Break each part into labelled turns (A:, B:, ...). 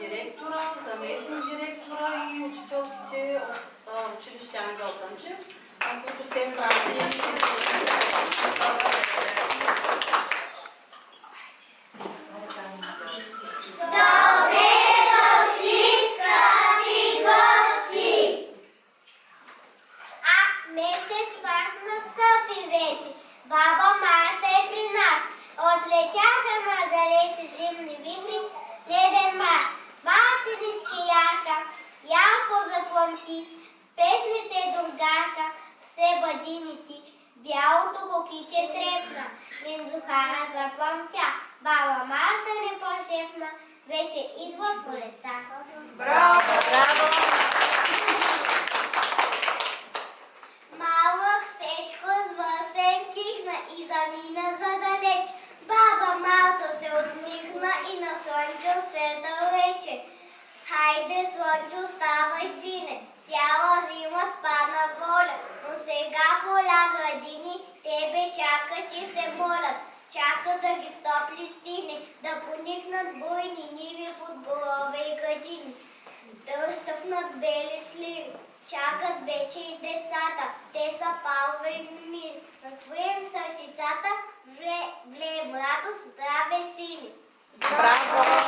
A: директора, заместник директора и учителките от училище Ангел Дънчев, които след празник
B: Баба Марта е при нас. Отлетяха на далече зимни вихри, леден мраз. Бастинички ярка, ярко запламти, песните другарка, все бъдини ти. Бялото кокиче трепна, мензухара запламтя. Баба Марта не по-шепна, вече идва пролетта.
A: Браво! Браво!
B: Малък сечко с въсен кихна и замина задалеч. Баба Марта се усмихна и на Слънчо се далече. Хайде, Слънчо, ставай, сине, цяла зима спана воля, но сега поля градини тебе чакат и се молят. Чака да ги стоплиш, сине, да поникнат буйни ниви под борове и градини, да разсъфнат бели сливи. Чакат вече и децата, те са палва и мир. Насвоим сърчицата, влеем радост, здраве, сили.
A: Браво!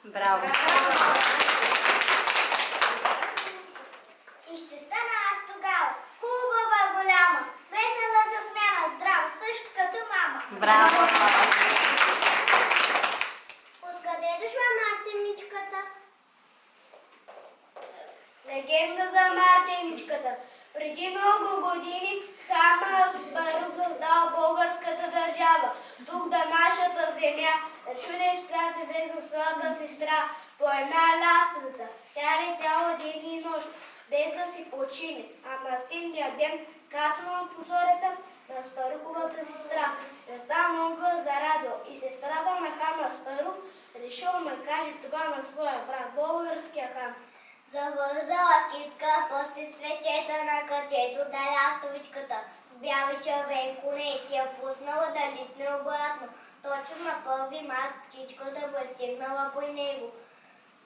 A: Браво!
B: И ще стана аз тогава, хубава, голяма, весела със смяна, здрава, също като мама.
A: Браво!
B: Откъде дошла Мартиничката? Легенда за Мартиничката. Преди много години хан Аспарух създал българската държава. Тук да нашата земя да чуде изпрати без на своята сестра по една лястовица. Тя летяла ден и нощ, без да си почине, а на синния ден кацнала прозореца на Аспаруховата сестра. Ръста много зарадил и сестрата на хан Аспарух решил да каже това на своя брат, българския хан. Завързала китка, пъсти свечета на качето да лястовичката с бял и червен конец я пуснала да литне обратно. Точно на 1 март птичката пристигнала при него.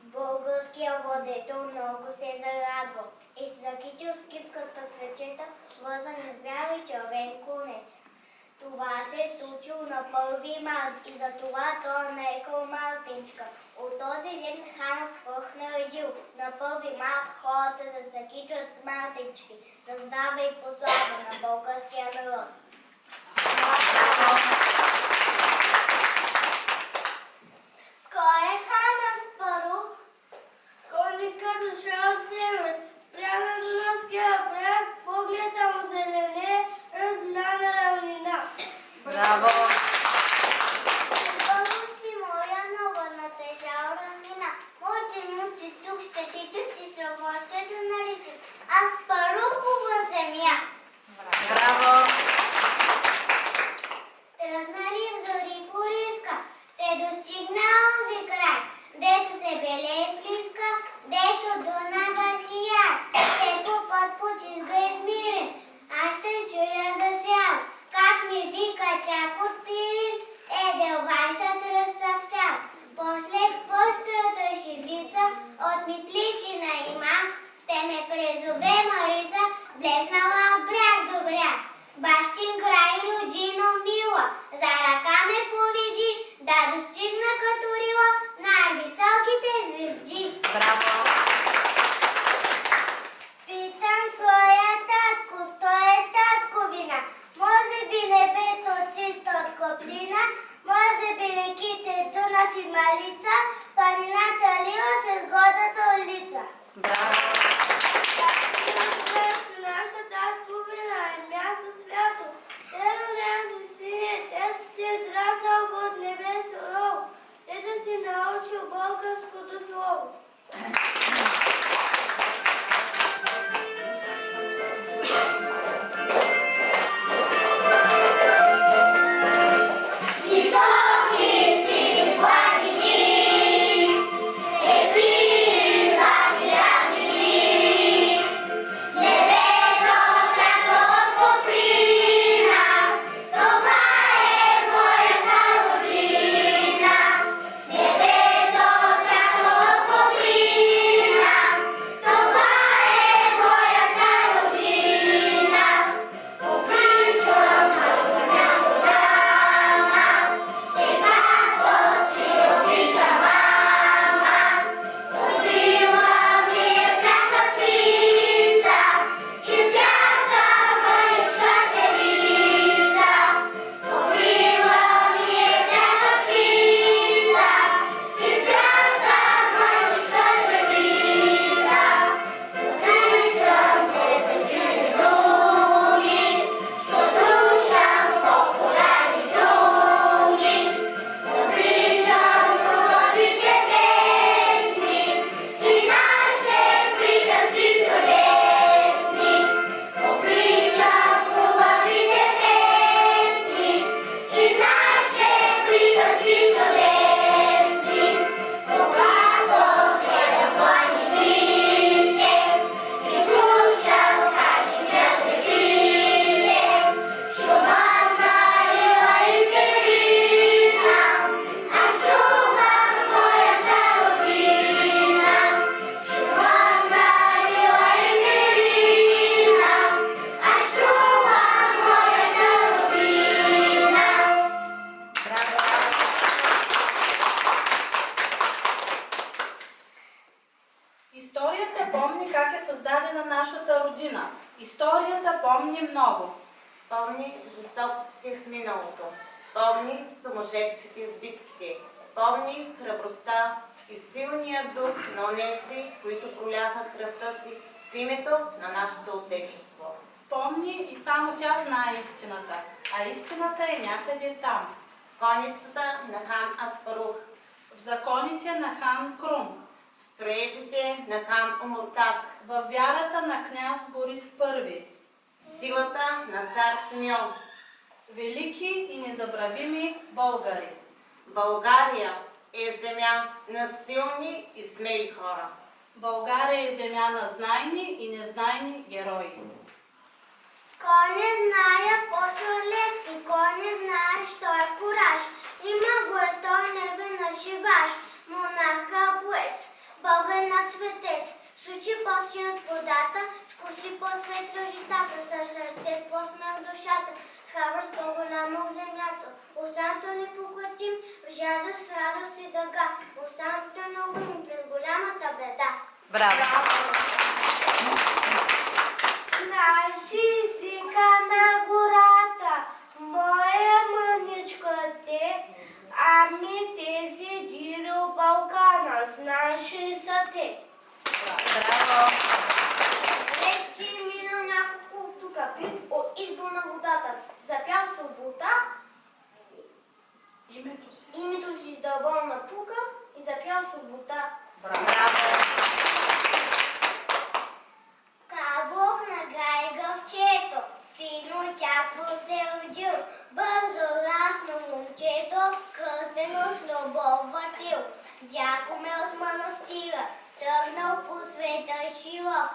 B: Българския владетел много се зарадвал и се закичил с китката цвечета, вързани с бял и червен конец. Това се е случило на 1 март и затова той е нарекал Мартинчка. От този ден хан Аспарух наредил на 1 март хората да се кичат с мартинчки, да здраве и послава на българския народ.
A: Историята помни как е създадена нашата родина. Историята помни много.
C: Помни жестокостите в миналото. Помни саможертвите в битките. Помни храбростта и силния дух на онези, които проляха кръвта си в името на нашето Отечество.
A: Помни и само тя знае истината, а истината е някъде там.
C: Конницата на хан Аспарух,
A: В законите на хан Крум,
C: в строежите на хан Омуртак,
A: във вярата на княз Борис I,
C: силата на цар Симеон.
A: велики и незабравими българи.
C: България е земя на силни и смели хора.
A: България е земя на знайни и незнайни герои.
B: Кой не знае по-свърлецки, кой не знае, що е кураж. Има го е той неведнъж и ваш, монаха боец, българина цветец. С очи по-син от водата, с коси по-светло житата, с сърце по-смел душата, с храброст по-голяма в земята. Останато ни поклатим в жадост, радост и дъга. Останато много ни пред голямата беда.
A: Браво!
B: Знаеш ли езика на гората, моя мъничка те, ами тези дири от Балкана, знаеш ли са те?
A: Браво!
B: Левски е минал няколко капи от избор на водата, запял свобода, името си издълбал на пука и запял свобода.
A: Браво!
B: Кавов на гайгавчето, сино чако се родил, бързо расно момчето, кръстено с любов Васил. Дякоме от манастира, тръгнал по света широк,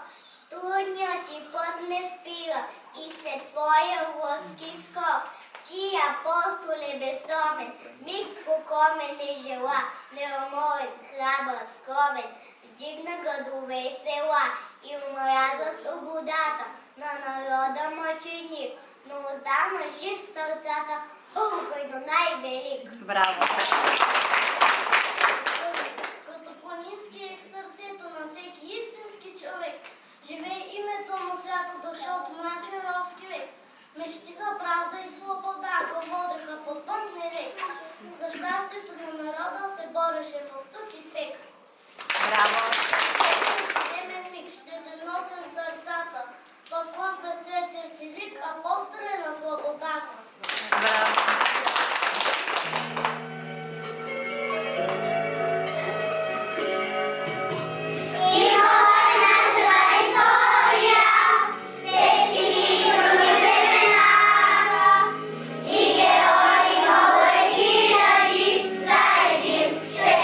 B: трудният ти път не спира и след твоя лъски скок. Ти, апостоле безстомен, миг покомен не жела, неуморен, храбър, скромен, вдигна градове и села и умря за свободата на народа мъченик, но остана жив в сърцата, българин най-велик.
A: Браво!
B: Като планински е в сърцето на всеки истински човек, живее името му свято душа от младши ровски век. Мечти за правда и свобода го водеха по пътни рек. За щастието на народа се бореше в устук и пек.
A: Браво!
B: Темен миг ще те носим в сърцата, под клад безсветия си лик, апостоле на свободата.
A: Браво!
B: Ще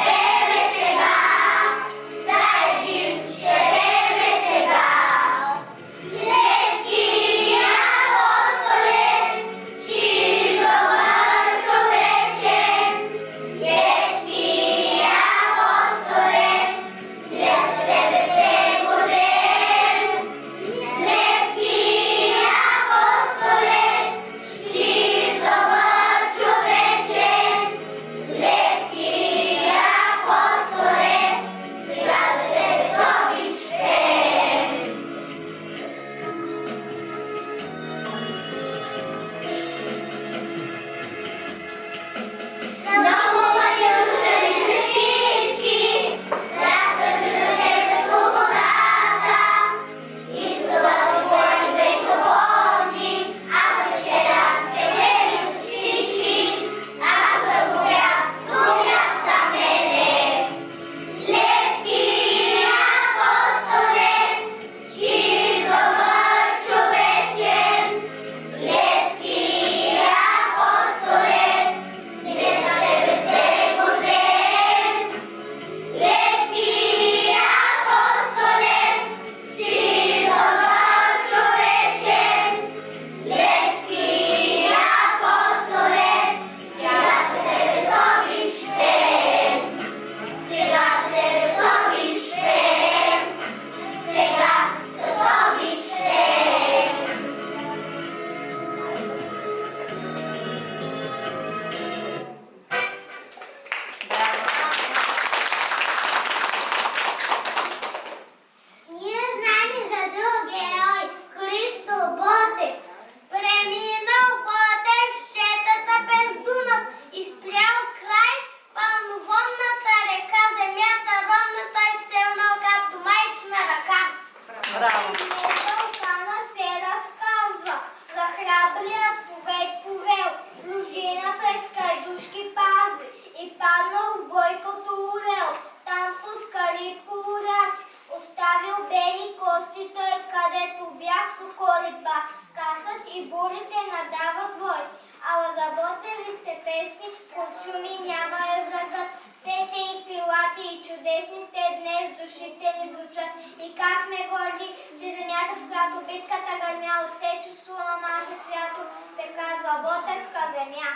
B: соколиба, касат и бурите надават вой. Ала заботевите песни, куршуми няма да влязат. Сете и крилати и чудесните днес душите ни звучат. И как сме горди, че земята, в която битката гърмя, отечество на наше свято, се казва Ботевска земя.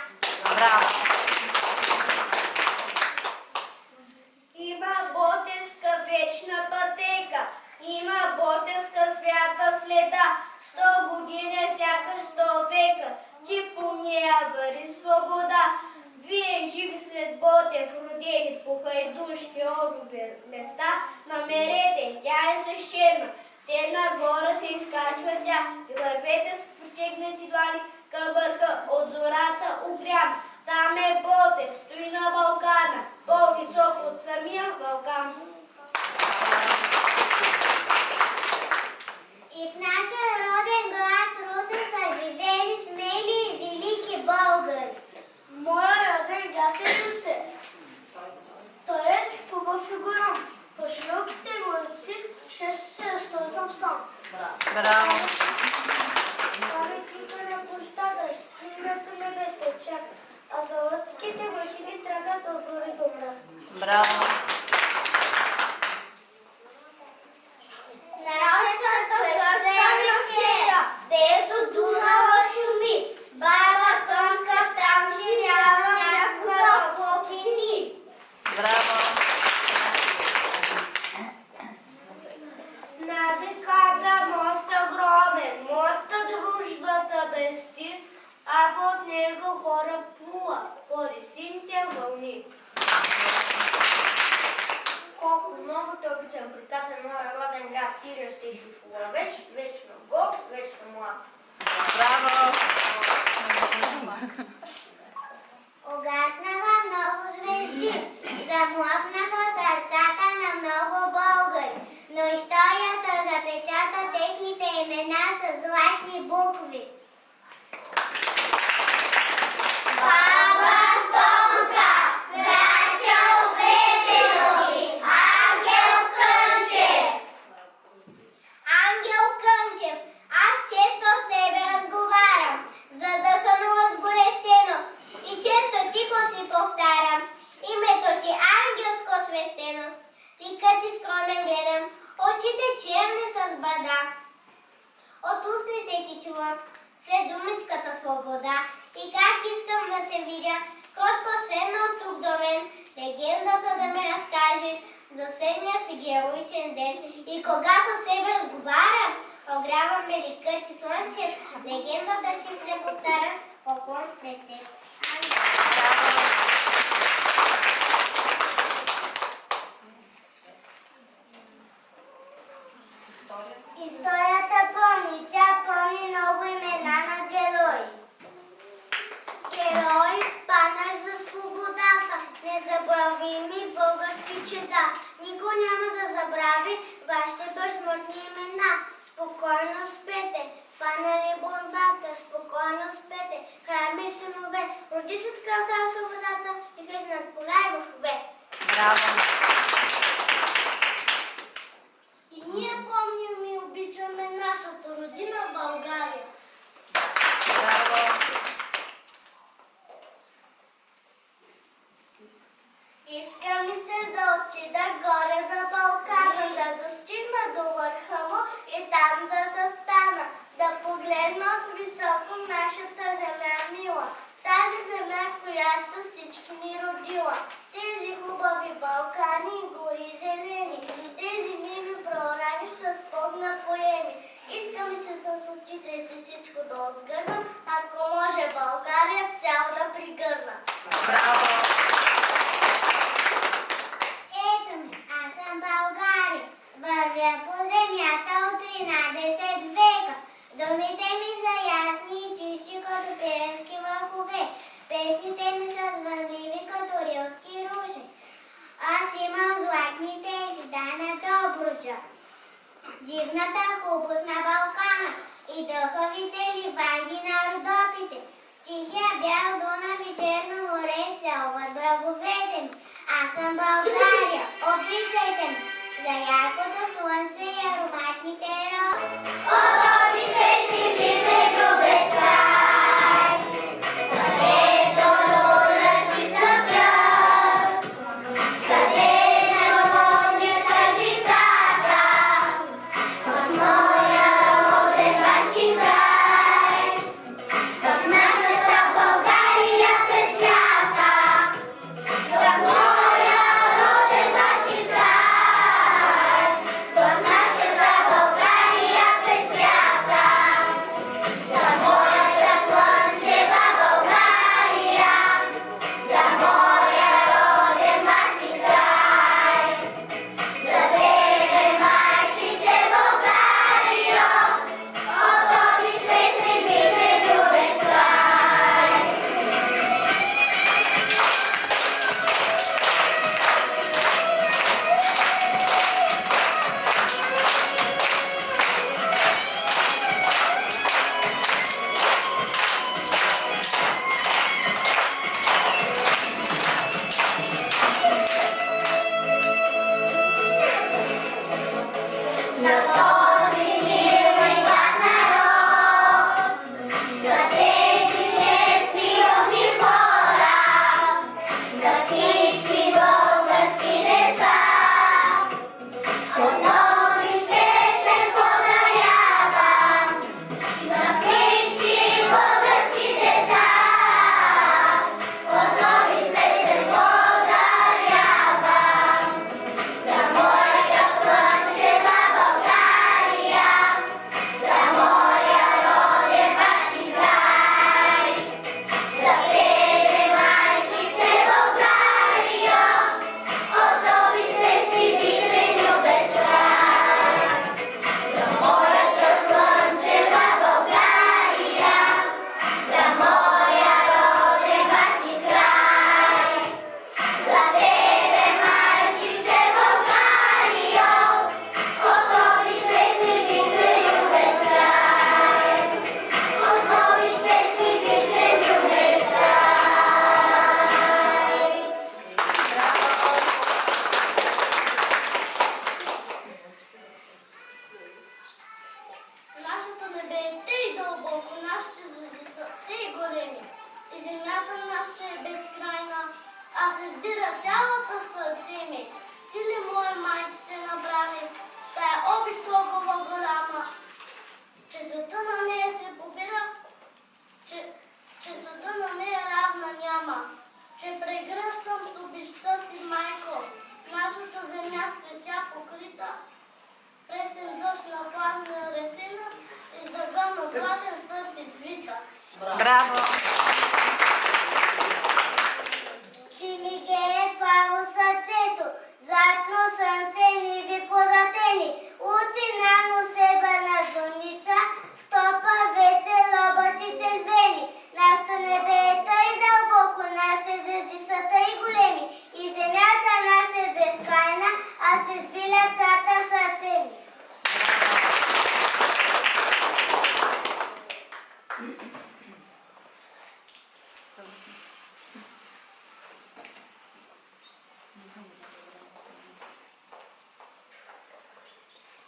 C: Браво!
B: Има Ботевска вечна пътека, има Ботевска свята следа. 100 години, сякаш 100 века, ти по нея вари свобода. Вие живи след Ботев, родени по хайдушки обруби места, намерете, тя е свещена. С една гора се изкачва тя и вървете с протегнати длани към върха от зората огрян. Там е Ботев, стои на Балкана, по-висок от самия Балкан. И в нашия роден град Русе са живели смели и велики българи. Моя роден град е Русе. Той е хубав и голям. По широките улици често се разтоварвам сам.
C: Браво!
B: Паметника на площада, името небето чака, а заводските машини тръгат от зори до мраз.
C: Браво!
B: Нашата къща е Никея, дето Дунава шуми. Баба Тонка там живяла някога в Локини.
C: Браво!
B: На реката моста громен, моста дружбата бести, а под него хора плува по ресинте вълни. Колко много те обичам приката моя роден град, Тиря ще шушува вечно горд, вечно млад.
C: Браво!
B: Огаснаха много звезди, замлъкнаха сърцата на много българи, но историята запечата техните имена с златни букви. Баба Тонка, братя Обеденови, Ангел Кънчев. Ангел Кънчев, аз често с тебе разговарям, задъхано възгорещено, и често тихо си повтарям името ти ангелско свестено. Ликът ти скромен гледам, очите черни с брада. От устните ти чувам след думичката свобода. И как искам да те видя, кротко седнал тук до мен, легендата да ми разкажеш за седния си героичен ден. И когато с тебе разговарям, огрява ме ликът ти слънчев, легендата ще се повтаря, поклон пред теб. Историята помни, тя помни много имена на герои. Герои, панаш за свободата, незабравими български чуда. Никой няма да забрави вашите безсмъртни имена. Спокойно спете, панали борбата, спокойно спете. Храми синове, роди се от кръвта в свободата, излезе над поля и върхове.
C: Браво!
B: И ние помним и обичаме нашата родина България.
C: Браво!
B: Иска ми се да отида горе на Балкана, да достигна до върха му и там да застана, да погледна от високо нашата земя мила, тази земя, която всички ни родила, тези хубави Балкани и гори зелени, тези мили прорани с пот напоени. Иска ми се с очите си всичко да отгърна, ако може България цяло да пригърна.
C: Браво!
B: Ето ме, аз съм България, вървя по земята от 13 века. Думите ми са ясни и чисти като пеенски върхове. Песните ми са звънливи като рилски руши. Аз имам златните жида на Добруджа. Дивната хубост на Балкана и дъховите ливади на Родопите. Тихия бял Дунав и Черно море целуват браговете ми. Аз съм България, обичайте ме, за яркото слънце и ароматните рози. Нашето небе е тъй дълбоко, нашите звезди са тъй големи. И земята наша е безкрайна, а се избира цялата в сърце ми. Ти ли, моя майче, се направи тая обич толкова голяма, че света на нея се побира, че света на нея равна няма, че прегръщам с обичта си, майко, нашата земя светя покрита, пресен дъжд на пладна ресина, из дъга на златен съд извита.
A: Браво!
B: Ти ми гее право сърцето, задно слънце ниви позатени, утинано себена зорница, в топа вечер лобъци червени. Нашето небе е тъй дълбоко, нашите звезди са тъй големи, и земята наша е безкрайна, а се избиля цата сърце ми.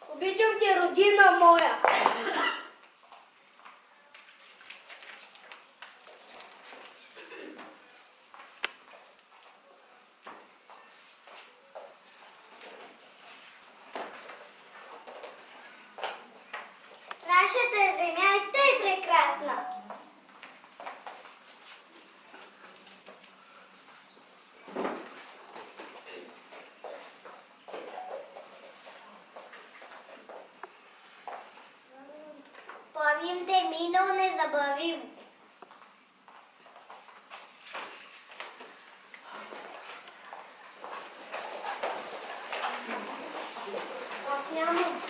B: Обичам те, родина моя! Нашата земя е тъй прекрасна. Помним те минало незабравимо. Аз нямам.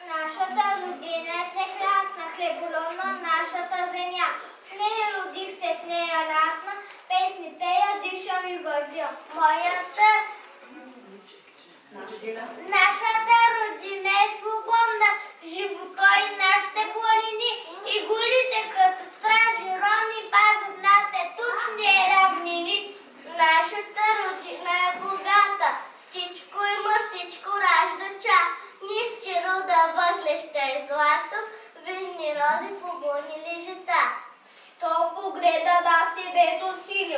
B: Нашата родина е прекрасна, хлеболомна нашата земя. В нея родих се, в нея расна, песни пея, дишам и вървя. Моята нашата родина е свободна, животой нашите планини и горите като стражи ронни пазят над тучни равнини. Нашата родина е богата, всичко има, всичко ражда ча. Нивче руда въглеща и злато, винни рози, свободни лежета. То погледа нас небето синьо,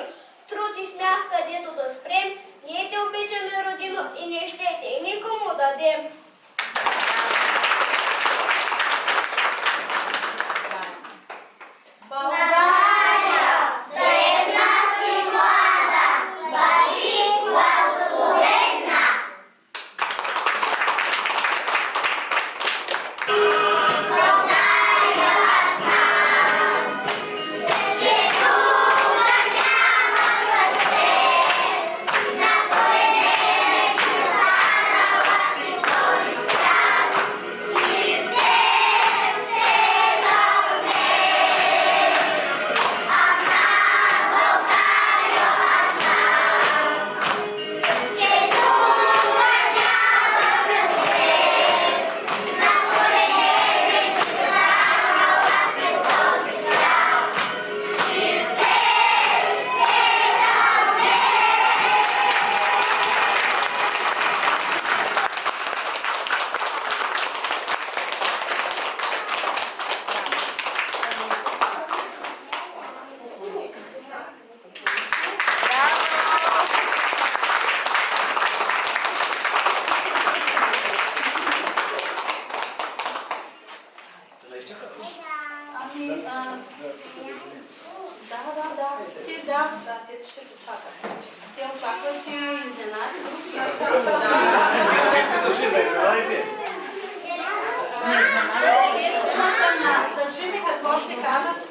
A: Те, да, те ще го чакат. Те очакват, че изненади други. Държиме какво ще кажат